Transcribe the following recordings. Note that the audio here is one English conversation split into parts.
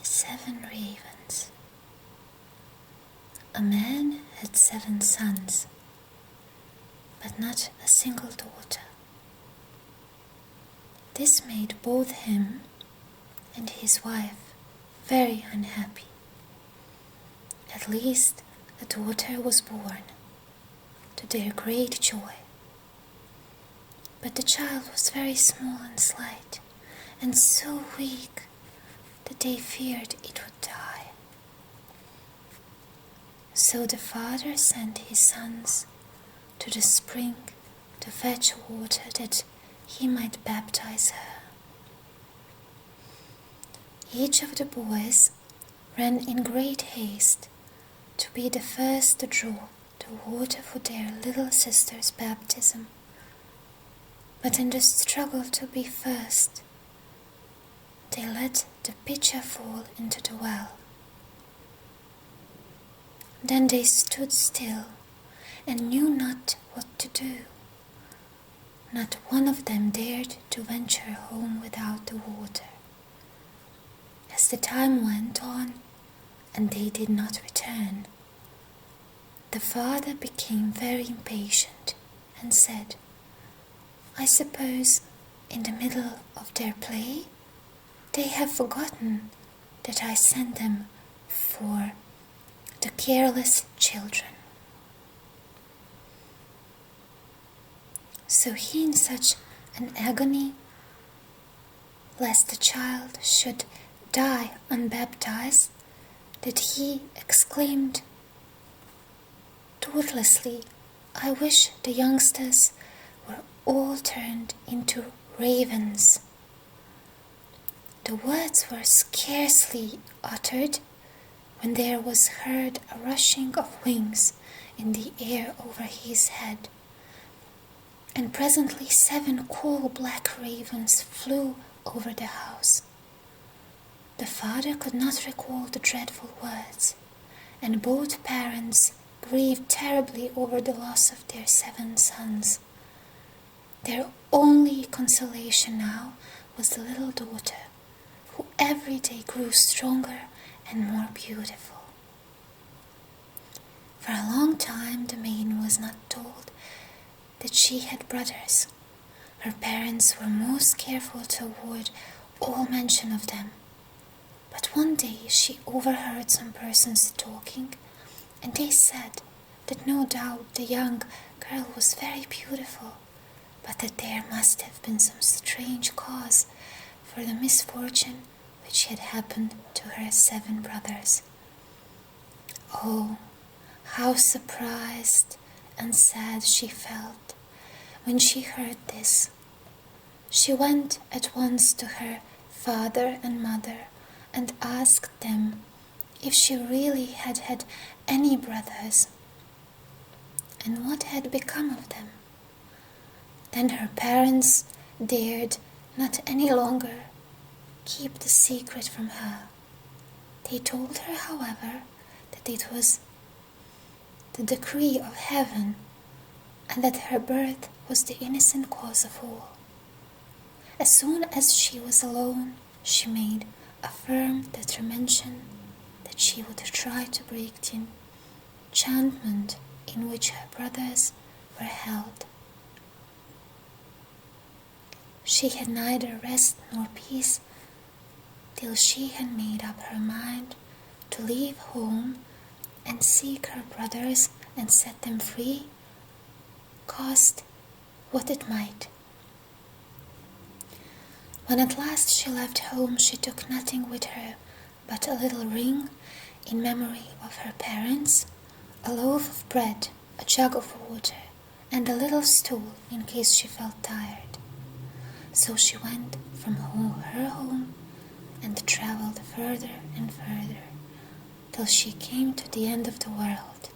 The 7 Ravens. A man had 7 sons, but not a single daughter. This made both him and his wife very unhappy. At least a daughter was born, to their great joy. But the child was very small and slight, and so weak that they feared it would die. So the father sent his sons to the spring to fetch water that he might baptize her. Each of the boys ran in great haste to be the first to draw the water for their little sister's baptism. But in the struggle to be first, they let the pitcher fall into the well. Then they stood still and knew not what to do. Not one of them dared to venture home without the water. As the time went on and they did not return, the father became very impatient and said, "I suppose in the middle of their play they have forgotten that I sent them for the careless children." So he, in such an agony lest the child should die unbaptized, that he exclaimed thoughtlessly, "I wish the youngsters were all turned into ravens." The words were scarcely uttered when there was heard a rushing of wings in the air over his head, and presently 7 coal-black ravens flew over the house. The father could not recall the dreadful words, and both parents grieved terribly over the loss of their 7 sons. Their only consolation now was the little daughter, who every day grew stronger and more beautiful. For a long time the maiden was not told that she had brothers. Her parents were most careful to avoid all mention of them. But one day she overheard some persons talking, and they said that no doubt the young girl was very beautiful, but that there must have been some strange cause for the misfortune which had happened to her 7 brothers. Oh, how surprised and sad she felt when she heard this. She went at once to her father and mother and asked them if she really had had any brothers, and what had become of them. Then her parents dared not any longer keep the secret from her. They told her, however, that it was the decree of heaven, and that her birth was the innocent cause of all. As soon as she was alone, she made a firm determination that she would try to break the enchantment in which her brothers were held. She had neither rest nor peace till she had made up her mind to leave home and seek her brothers and set them free, cost what it might. When at last she left home, she took nothing with her but a little ring in memory of her parents, a loaf of bread, a jug of water, and a little stool in case she felt tired. So she went from her home and travelled further and further, till she came to the end of the world,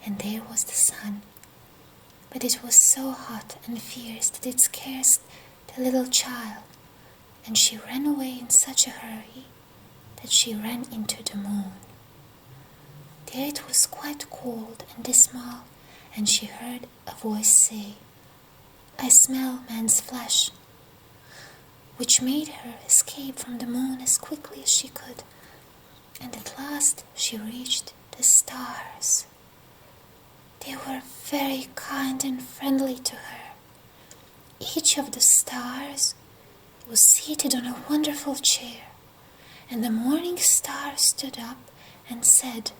and there was the sun. But it was so hot and fierce that it scared the little child, and she ran away in such a hurry that she ran into the moon. There it was quite cold and dismal, and she heard a voice say, "I smell man's flesh," which made her escape from the moon as quickly as she could, and at last she reached the stars. They were very kind and friendly to her. Each of the stars was seated on a wonderful chair, and the morning star stood up and said,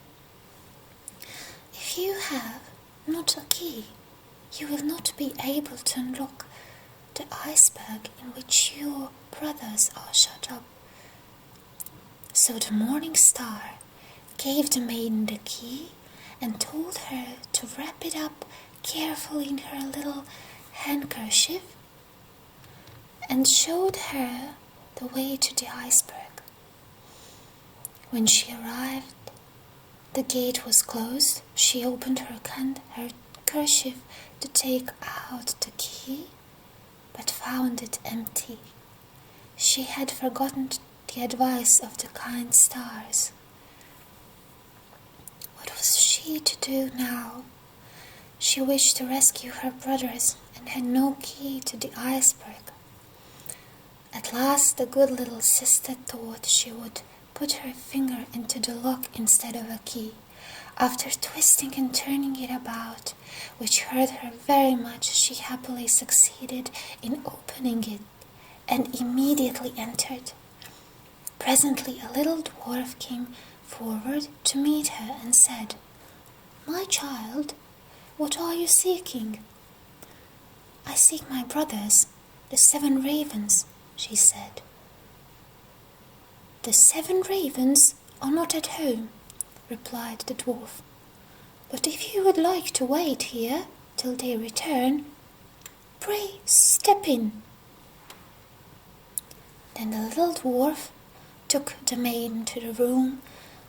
"If you have not a key, you will not be able to unlock the iceberg in which your brothers are shut up." So the morning star gave the maiden the key and told her to wrap it up carefully in her little handkerchief, and showed her the way to the iceberg. When she arrived, the gate was closed. She opened her handkerchief to take out the key, but found it empty. She had forgotten the advice of the kind stars. What was she to do now? She wished to rescue her brothers and had no key to the iceberg. At last the good little sister thought she would put her finger into the lock instead of a key. After twisting and turning it about, which hurt her very much, she happily succeeded in opening it and immediately entered. Presently a little dwarf came forward to meet her and said, "My child, what are you seeking?" "I seek my brothers, the 7 ravens," she said. "The 7 ravens are not at home," replied the dwarf. "But if you would like to wait here till they return, pray step in." Then the little dwarf took the maiden to the room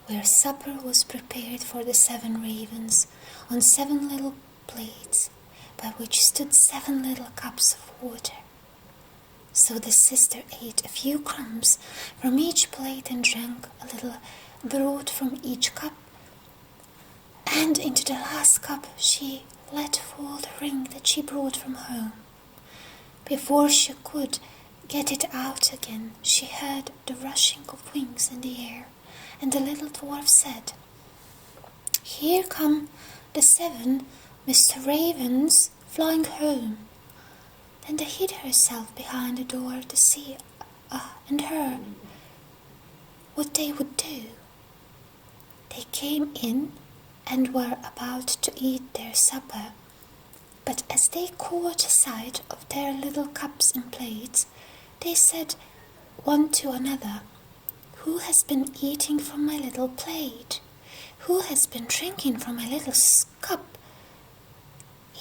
where supper was prepared for the 7 ravens on 7 little plates, by which stood 7 little cups of water. So the sister ate a few crumbs from each plate and drank a little broth from each cup, and into the last cup she let fall the ring that she brought from home. Before she could get it out again, she heard the rushing of wings in the air, and the little dwarf said, "Here come the 7 Mr. Ravens flying home." Then they hid herself behind the door to see and heard what they would do. They came in and were about to eat their supper, but as they caught sight of their little cups and plates, they said one to another, "Who has been eating from my little plate? Who has been drinking from my little cup?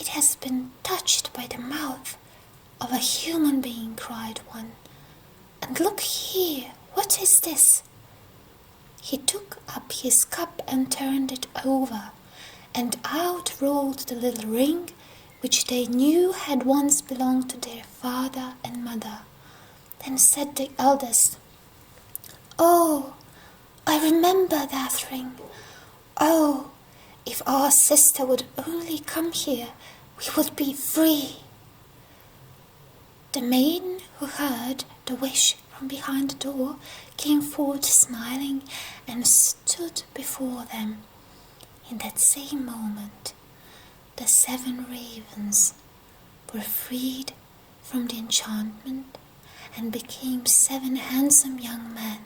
It has been touched by the mouth of a human being," cried one. "And look here, what is this?" He took up his cup and turned it over, and out rolled the little ring which they knew had once belonged to their father and mother. Then said the eldest, "Oh, I remember that ring. Oh, if our sister would only come here, we would be free." The maiden, who heard the wish from behind the door, came forward smiling and stood before them. In that same moment, the 7 ravens were freed from the enchantment and became 7 handsome young men.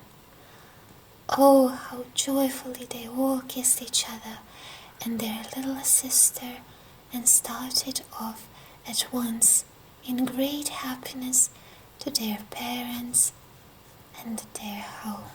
Oh, how joyfully they all kissed each other and their little sister, and started off at once in great happiness to their parents and their home.